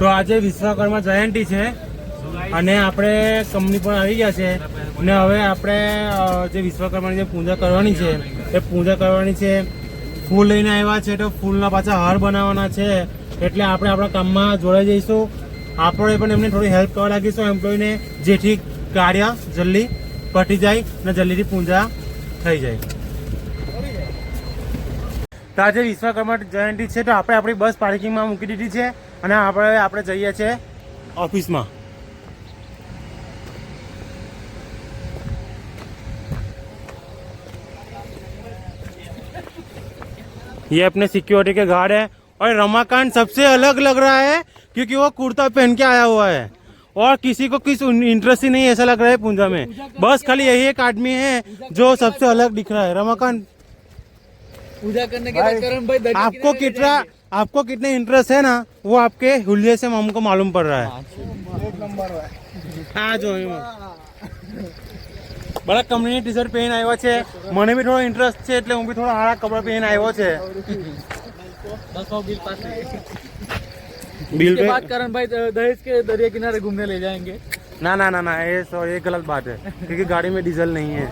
તો આજે વિશ્વકર્મા જયંતી છે અને આપણે કંપની પણ આવી ગયા છે અને હવે આપણે જે વિશ્વકર્માની જે પૂજા કરવાની છે એ પૂજા કરવાની છે. ફૂલ લઈને આવ્યા છે તો ફૂલના પાછા હાર બનાવવાના છે એટલે આપણે આપણા કામમાં જોડાઈ જઈશું. આપણે પણ એમને થોડી હેલ્પ કરવા લાગીશું એમ્પ્લોયને, જેથી કાર્ય જલ્દી પતી જાય અને જલ્દીથી પૂજા થઈ જાય. તો આજે વિશ્વકર્મા જયંતી છે તો આપણે આપણી બસ પાર્કિંગમાં મૂકી દીધી છે અને આપણે જઈએ છીએ ઓફિસમાં. ये अपने सिक्योरिटी के गार्ड है और रमाकांत सबसे अलग लग रहा है क्योंकि वो कुर्ता पहन के आया हुआ है और किसी को किस इंटरेस्ट ही नहीं ऐसा लग रहा है पूजा में. बस खाली यही एक आदमी है जो सबसे अलग दिख रहा है. रमाकांत पूजा करने के बाद करण भाई आपको कितने इंटरेस्ट है ना वो आपके हुलिये से हमको मालूम पड़ रहा है. एक नंबर है. हाँ जो बड़ा कंपनी टी शर्ट पहन આવ્યો છે. મને બી થોડો ઇન્ટરેસ્ટ છે એટલે હું બી થોડા સારા કપડા પહેન આવ્યો છે. बिल के बाद करण भाई दहेज के दरिया किनारे घूमने ले जाएंगे. ना ना ना ना ये गलत बात है क्योंकि गाड़ी में डीजल नहीं है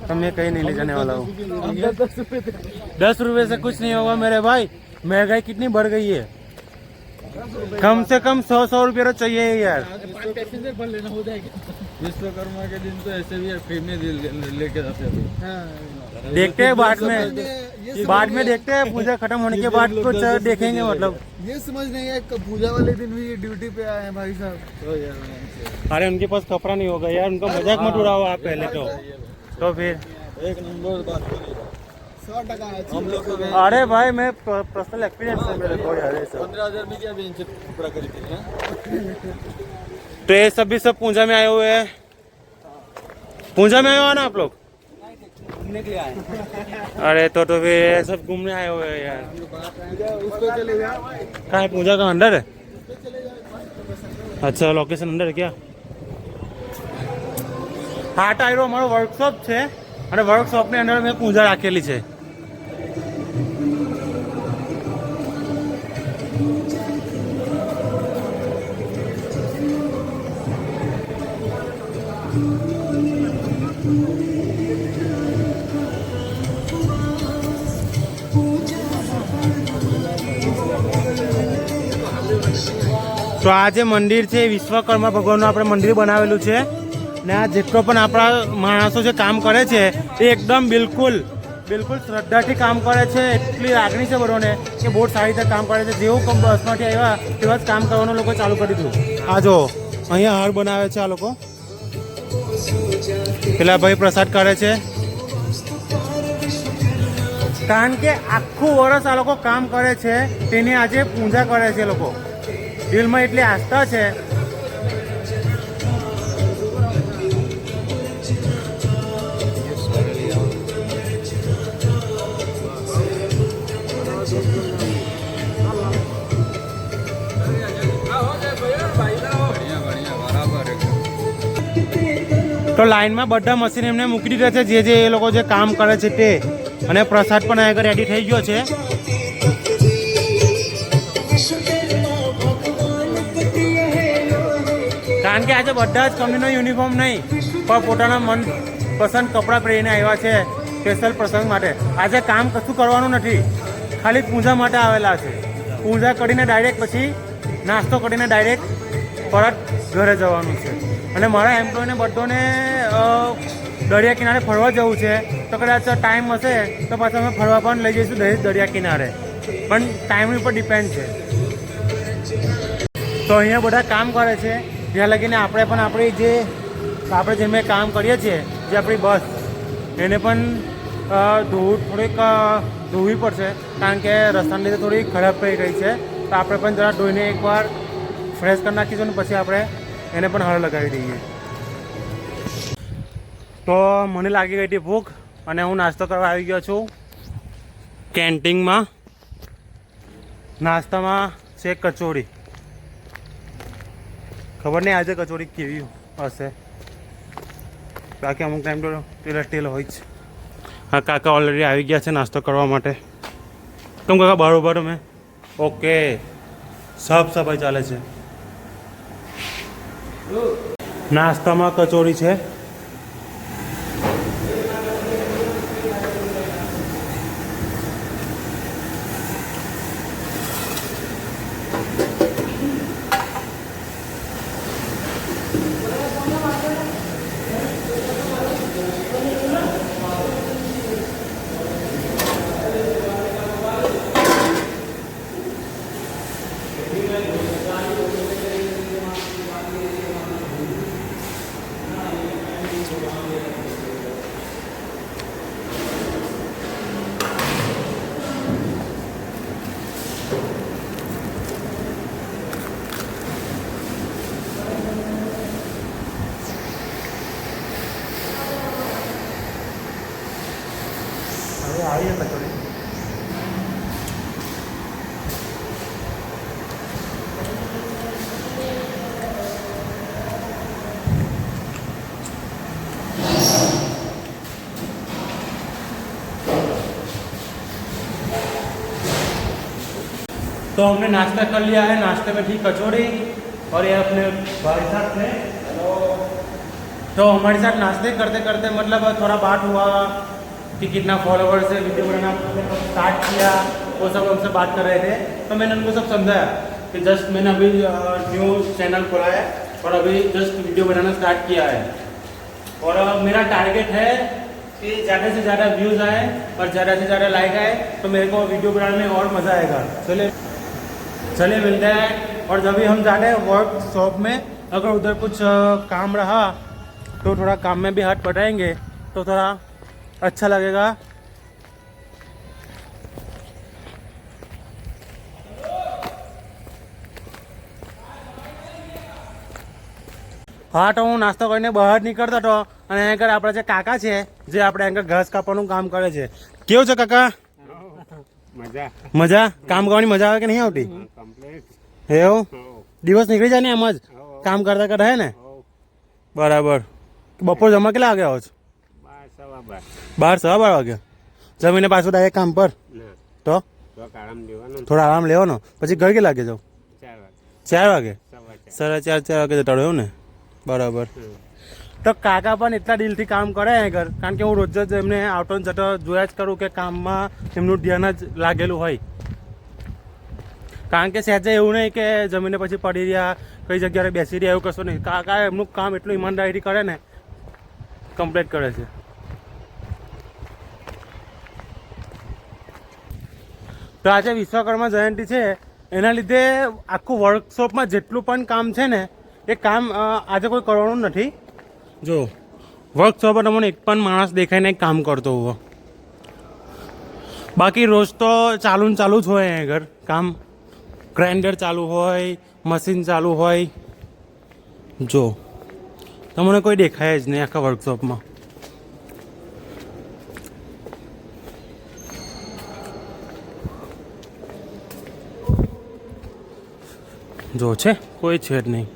तो मैं कहीं नहीं ले जाने वाला हूँ. 10 रुपए से कुछ नहीं होगा मेरे भाई. महंगाई कितनी बढ़ गई है. कम से कम 100 रुपये तो चाहिए यार. पैसेंजर भर लेना हो जाएगा. विश्वकर्मा के दिन तो ऐसे भी फ्री में लेके जाते हैं. देखते हैं बाद में देखते हैं. पूजा खत्म होने के बाद कुछ देखेंगे. मतलब ये समझ नहीं है पूजा वाले दिन भी ड्यूटी पे आए हैं भाई साहब. अरे उनके पास कपड़ा नहीं होगा यार. उनका मजाक मत उड़ाओ आप पहले तो फिर एक नंबर बात करिए. 100% हम लोग अरे भाई मैं पर्सनल एक्सपीरियंस है मेरे को यार. 15,000 में क्या बेंच कपड़ा खरीदते हैं. तो ये सब भी सब पूजा में आए हुए हैं. पूजा में आए हो ना आप लोग. घूमने के लिए आए. अरे तो फिर ये सब घूमने आए हुए हैं यार. उस पे चले जाओ. कहाँ है पूजा का अंदर है. अच्छा लोकेशन अंदर है क्या. હા ટાયરો અમારો વર્કશોપ છે અને વર્કશોપની અંદર મેં પૂજા રાખેલી છે. તો આ જે મંદિર છે વિશ્વકર્મા ભગવાનનું આપણે મંદિર બનાવેલું છે ને આ જેટલો પણ આપણા માણસો જે કામ કરે છે એ એકદમ બિલકુલ શ્રદ્ધાથી કામ કરે છે. એટલી લાગણી છે બરોને કે બહુ સારી રીતે કામ કરે છે. જેવું બસમાંથી આવ્યા તેવા જ કામ કરવાનું લોકો ચાલુ કરી દીધું. આ જો અહીંયા હાર બનાવે છે આ લોકો. પેલા ભાઈ પ્રસાદ કરે છે કારણ કે આખું વર્ષ આ લોકો કામ કરે છે તેની આજે પૂજા કરે છે લોકો. દિલમાં એટલી આસ્થા છે. તો લાઈનમાં બધા મશીન એમને મૂકી દીધા છે જે એ લોકો જે કામ કરે છે તે. અને પ્રસાદ પણ આગળ રેડી થઈ ગયો છે. કારણ કે આજે બધા જ કંપનીનો યુનિફોર્મ નહીં પણ પોતાના મનપસંદ કપડાં પહેરીને આવ્યા છે સ્પેશિયલ પ્રસંગ માટે. આજે કામ કશું કરવાનું નથી, ખાલી પૂજા માટે આવેલા છે. પૂજા કરીને ડાયરેક્ટ પછી નાસ્તો કરીને ડાયરેક્ટ પરત ઘરે જવાનું છે. અને મારા એમ્પ્લોયને બધાને દરિયા કિનારે ફરવા જવું છે તો કદાચ ટાઈમ હશે તો પાછા અમે ફરવા પણ લઈ જઈશું દરિયા કિનારે. પણ ટાઈમ ઉપર ડિપેન્ડ છે. તો અહીંયા બધા કામ કરે છે ત્યાં લગીને આપણે પણ આપણે જે મેં કામ કરીએ છીએ જે આપણી બસ એને પણ ધોવી પડશે કારણ કે રસ્તાની લીધે થોડી ખરાબ થઈ ગઈ છે. તો આપણે પણ જરા ધોઈને એકવાર ફ્રેશ કરી નાખીશું ને પછી આપણે એને પણ હળ લગાવી દઈએ. તો મને લાગી ગઈ હતી ભૂખ અને હું નાસ્તો કરવા આવી ગયો છું કેન્ટીનમાં. નાસ્તામાં છે કચોરી. ખબર નહીં આજે કચોરી કેવી હશે, બાકી અમુક ટાઈમ તો ટેલ હોય જ. હા કાકા ઓલરેડી આવી ગયા છે નાસ્તો કરવા માટે. કેમ કાકા બરોબર તમે ઓકે સાફ સફાઈ ચાલે છે. નાસ્તામાં કચોરી છે. तो हमने नाश्ता कर लिया है. नाश्ते में थी कचौड़ी और ये अपने भाई साहब थे. तो हमारे साथ नाश्ते करते करते मतलब थोड़ा बात हुआ कि कितना फॉलोवर्स है, वीडियो बनाना स्टार्ट किया, वो सब हमसे बात कर रहे थे. तो मैंने उनको सब समझाया कि जस्ट मैंने अभी न्यू चैनल खोला है और अभी जस्ट वीडियो बनाना स्टार्ट किया है और मेरा टारगेट है कि ज़्यादा से ज़्यादा व्यूज़ आए और ज़्यादा से ज़्यादा लाइक आए तो मेरे को वीडियो बनाने में और मज़ा आएगा. चलिए मिलते हैं. और जब भी हम जा रहे हैं वर्कशॉप में, अगर उधर कुछ काम रहा तो थोड़ा काम में भी हाथ बटाएंगे तो थोड़ा अच्छा लगेगा. હા, તો હું નાસ્તો કરીને બહાર નીકળતો હતો અને અહીં આગળ આપણા જે કાકા છે જે આપણે અહીં ઘાસ કાપવાનું કામ કરે છે. કેવું છે કાકા? મજા? કામ કરવાની મજા આવે કે નહીં આવતી? એવું દિવસ નીકળી જાય ને એમ જ કામ કરતા કરતા, હે ને? બરાબર. બપોર જમવા કેટલા વાગે આવો છો? 12 વાગે. જમીને પાછું ડાયરેક્ટ કામ પર? તો થોડો આરામ લેવાનો, પછી ઘર કેટલા વાગે જાઓ? 4 વાગે. 4:30 વાગે જતા રહ્યો ને? બરાબર. તો કાકા પણ એટલા દિલથી કામ કરે ઘર, કારણ કે હું રોજ જ એમને આવતો જતો જોયા જ કરું કે કામમાં એમનું ધ્યાન જ લાગેલું હોય. કારણ કે સહેજે એવું નહીં કે જમીને પછી પડી રહ્યા, કઈ જગ્યાએ બેસી રહ્યા, એવું કશું નહીં. કાકા એમનું કામ એટલું ઈમાનદારીથી કરે ને, કમ્પ્લીટ કરે છે. તો આજે વિશ્વકર્મા જયંતિ છે, એના લીધે આખું વર્કશોપમાં જેટલું પણ કામ છે ને એ કામ આજે કોઈ કરવાનું નથી. જો વર્કશોપમાં તમને એક પણ માણસ દેખાય નહીં કામ કરતો હોવો. બાકી રોજ તો ચાલુ જ હોય અહીં આગળ કામ. ગ્રાઇન્ડર ચાલુ હોય, મશીન ચાલુ હોય. જો તમને કોઈ દેખાય જ નહીં આખા વર્કશોપમાં. જો છે કોઈ છે જ નહીં.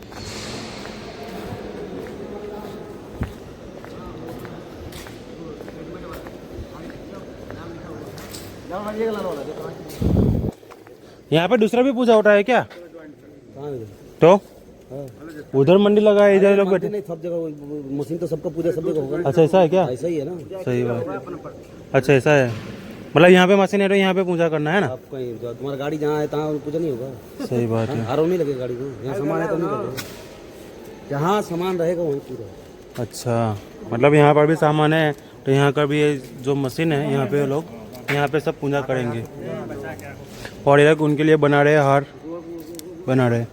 यहाँ पे दूसरा भी पूजा होता है क्या? तो उधर मंडी लगा है, इधर लोग बैठे नहीं, सब जगह मशीन तो सबका पूजा सब जगह होगा. अच्छा ऐसा है क्या? ऐसा ही है ना. सही बात. अच्छा ऐसा है, मतलब यहाँ पे मशीन है तो यहाँ पे पूजा करना है ना? आप कहीं तुम्हारा गाड़ी जहाँ है तहाँ पूजा नहीं होगा. सही बात है. आरो नहीं लगेगा गाड़ी को. यहाँ सामान है तो नहीं लगेगा. जहाँ सामान रहेगा वहीं पूरा. अच्छा, मतलब यहाँ पर भी सामान है तो यहाँ का भी जो मशीन है यहाँ पे लोग यहाँ पे सब पूजा करेंगे. और ये उनके लिए बना रहे हार बना रहे.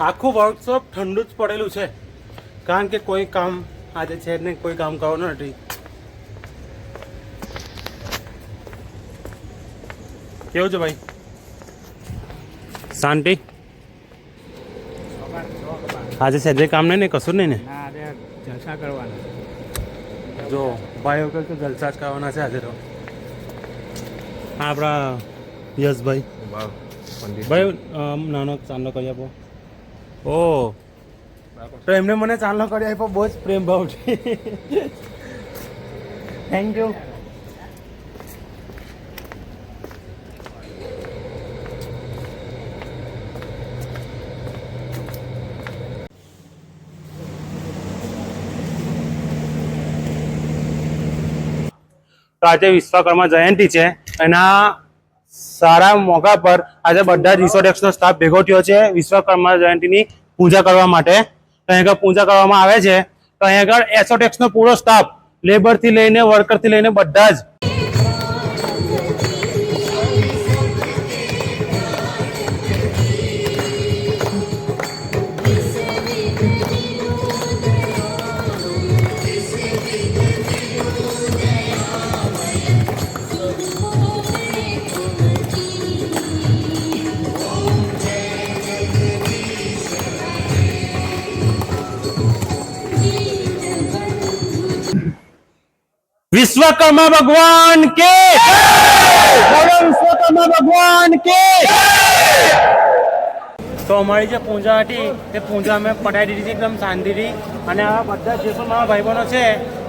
આખું વર્કશોપ ઠંડુ જ પડેલું છે, કારણ કે કોઈ કામ આજે છે જ નહીં, કોઈ કામ કરવાનું નથી. કેવું છે ભાઈ? શાંતિ? આજે સહેજે કામ નહીં ને, કશું નહીં ને? જલસા કરવાના. જો ભાઈઓ કહે તો જલસા જ કરવાના છે આજે તો. આપણા યશભાઈ ભાઈ નાનો ચાંદલો કરી આપો. ઓ તો એમને મને ચાંદલો કરી આપ્યો, બહુ જ પ્રેમ ભાવથી. Thank you. તો આજે વિશ્વકર્મા જયંતિ છે, એના સારા મોકા પર આજે બધા જ રિસોર્ટેક્સનો સ્ટાફ ભેગો થયો છે વિશ્વકર્મા જયંતિની પૂજા કરવા માટે. તો અહીં આગળ પૂજા કરવામાં આવે છે. તો અહીં આગળ એસોટેક્સનો પૂરો સ્ટાફ, લેબરથી લઈને વર્કરથી લઈને બધા જ. विश्वकर्मा भगवान के बोलो विश्वकर्मा भगवान के. તો અમારી જે પૂજા હતી તે પૂજા અમે પટાઈ દીધી એકદમ શાંતિથી. અને આ બધા જે પણ મારા ભાઈબંધો છે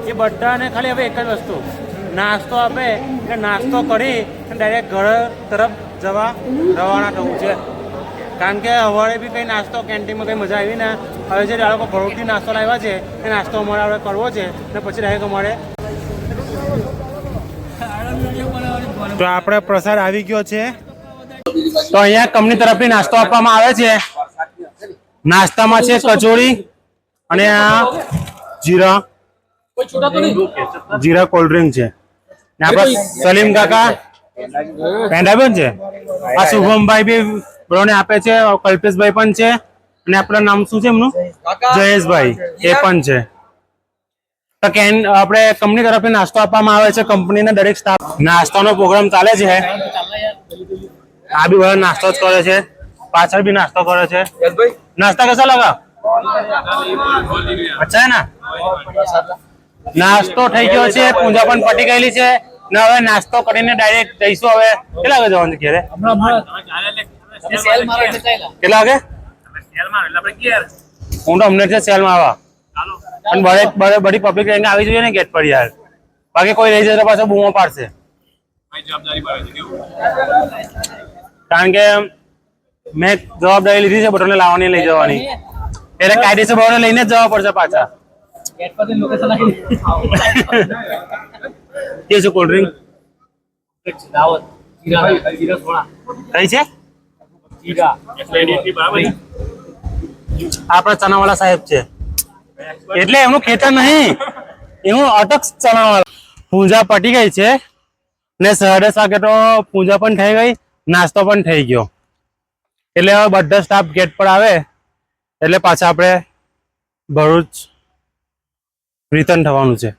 એ બધાને ખાલી હવે એક જ વસ્તુ, નાસ્તો આપે એટલે નાસ્તો કરી અને ડાયરેક્ટ ઘર તરફ જવા રવાના થવું છે. કારણ કે સવારે બી કંઈ નાસ્તો કેન્ટીનમાં કંઈ મજા આવી ને, હવે જે આ લોકો ભરૂચથી નાસ્તો લાવ્યા છે એ નાસ્તો અમારે આપણે કરવો છે અને પછી ડાયરેક્ટ અમારે. તો આપણે પ્રસાદ આવી ગયો છે. તો અહીંયા કંપની તરફથી નાસ્તો આપવામાં આવે છે. નાસ્તામાં છે કચોરી અને આ જીરા કોલ્ડ ડ્રિંક છે. ને આપણા સલીમ કાકા પેંડા પણ છે. આ શુભમભાઈ બી બરોને આપે છે, કલ્પેશભાઈ પણ છે. અને આપણા નામ શું છે એમનું? જયેશભાઈ, એ પણ છે. તો આપણે કંપની તરફથી નાસ્તો આપવામાં આવે છે. કંપનીના દરેક સ્ટાફ નાસ્તાનો પ્રોગ્રામ ચાલે છે. આ બી બધા નાસ્તો જ કરે છે, પાછળ બી નાસ્તો કરે છે. નાસ્તા कैसा लगा? अच्छा है ना? નાસ્તો થઈ ગયો છે, પૂજા પણ પતી ગયેલી છે ને હવે નાસ્તો કરીને ડાયરેક્ટ જઈશું. હવે કેટલા વાગે જવાનું છે ઘરે? કેટલા વાગે? હું તો અમને છે સેલમાં આવવા, પણ બધી પબ્લિક લઈને આવી જોઈએ ને ગેટ પર યાર. બાકી કોઈ લઈ જાય તો પાછો બૂમો પાડશે. કારણ કે મેં જવાબદારી લીધી છે બધાને લાવવાની લઈ જવાની, એટલે કાયદેસર બધાને લઈને જ જવા પડશે પાછા. કે છે કોલ્ડ ડ્રિંક કઈ છે? આપણા ચનાવાલા સાહેબ છે એટલે એમનું ખેતર નહીં, એનું અટક ચનાવાલા. પૂજા પટી ગઈ છે ને 10:30 વાગે તો પૂજા પણ થઈ ગઈ, નાસ્તો પણ થઈ ગયો. એટલે હવે બધા સ્ટાફ ગેટ પર આવે એટલે પાછા આપણે ભરૂચ રિટર્ન થવાનું છે.